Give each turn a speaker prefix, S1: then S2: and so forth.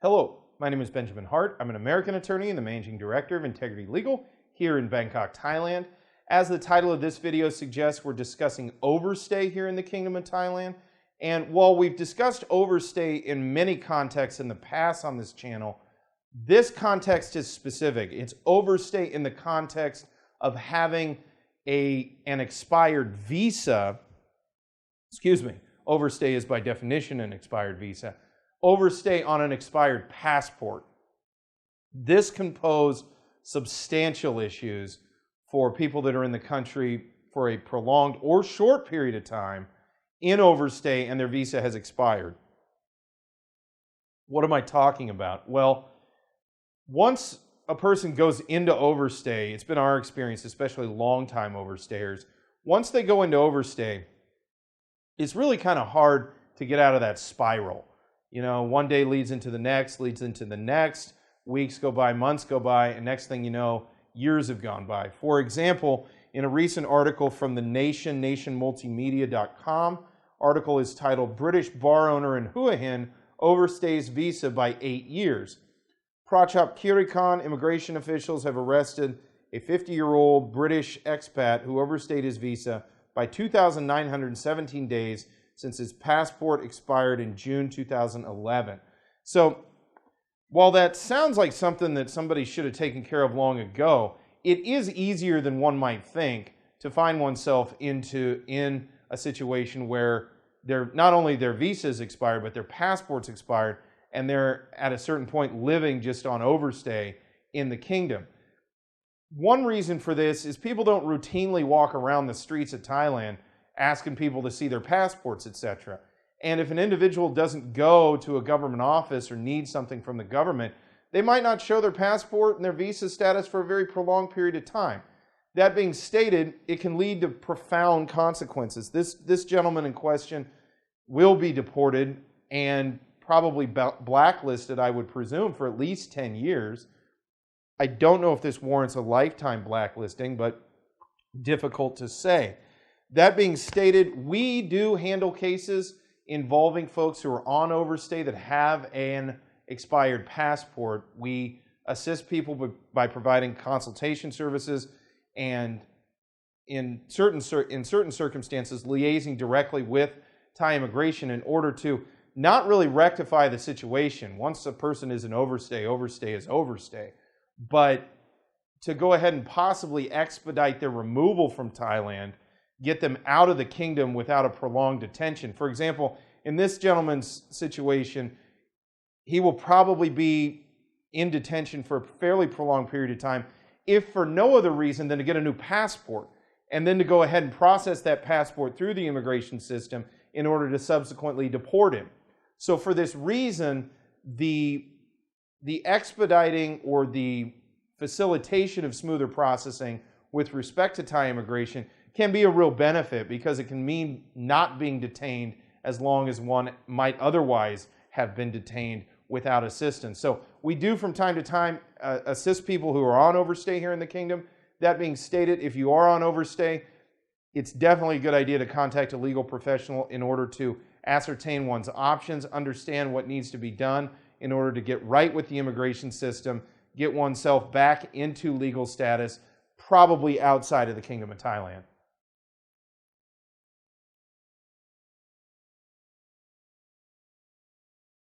S1: Hello, my name is Benjamin Hart. I'm an American attorney and the Managing Director of Integrity Legal here in Bangkok, Thailand. As the title of this video suggests, we're discussing overstay here in the Kingdom of Thailand. And while we've discussed overstay in many contexts in the past on this channel, this context is specific. It's overstay in the context of having an expired visa. Overstay is by definition an expired visa. Overstay on an expired passport. This can pose substantial issues for people that are in the country for a prolonged or short period of time in overstay and their visa has expired. What am I talking about? Well, once a person goes into overstay, it's been our experience, especially long-time overstayers, once they go into overstay, it's really kind of hard to get out of that spiral. You know, one day leads into the next, weeks go by, months go by, and next thing you know, years have gone by. For example, in a recent article from the Nation, nationmultimedia.com, article is titled, British Bar Owner in Hua Hin Overstays Visa by 8 Years. Prachap Kirikhan, immigration officials have arrested a 50-year-old British expat who overstayed his visa by 2,917 days since his passport expired in June 2011. So, while that sounds like something that somebody should have taken care of long ago, it is easier than one might think to find oneself in a situation where not only their visa is expired, but their passport's expired, and they're at a certain point living just on overstay in the kingdom. One reason for this is people don't routinely walk around the streets of Thailand asking people to see their passports, etc. And if an individual doesn't go to a government office or needs something from the government, they might not show their passport and their visa status for a very prolonged period of time. That being stated, it can lead to profound consequences. This gentleman in question will be deported and probably blacklisted, I would presume, for at least 10 years. I don't know if this warrants a lifetime blacklisting, but difficult to say. That being stated, we do handle cases involving folks who are on overstay that have an expired passport. We assist people by providing consultation services and in certain circumstances liaising directly with Thai immigration in order to not really rectify the situation. Once a person is in overstay, overstay is overstay. But to go ahead and possibly expedite their removal from Thailand, get them out of the kingdom without a prolonged detention. For example, in this gentleman's situation, he will probably be in detention for a fairly prolonged period of time, if for no other reason than to get a new passport, and then to go ahead and process that passport through the immigration system in order to subsequently deport him. So for this reason, the expediting or the facilitation of smoother processing with respect to Thai immigration can be a real benefit because it can mean not being detained as long as one might otherwise have been detained without assistance. So we do from time to time assist people who are on overstay here in the kingdom. That being stated, if you are on overstay, it's definitely a good idea to contact a legal professional in order to ascertain one's options, understand what needs to be done in order to get right with the immigration system, get oneself back into legal status, probably outside of the Kingdom of Thailand.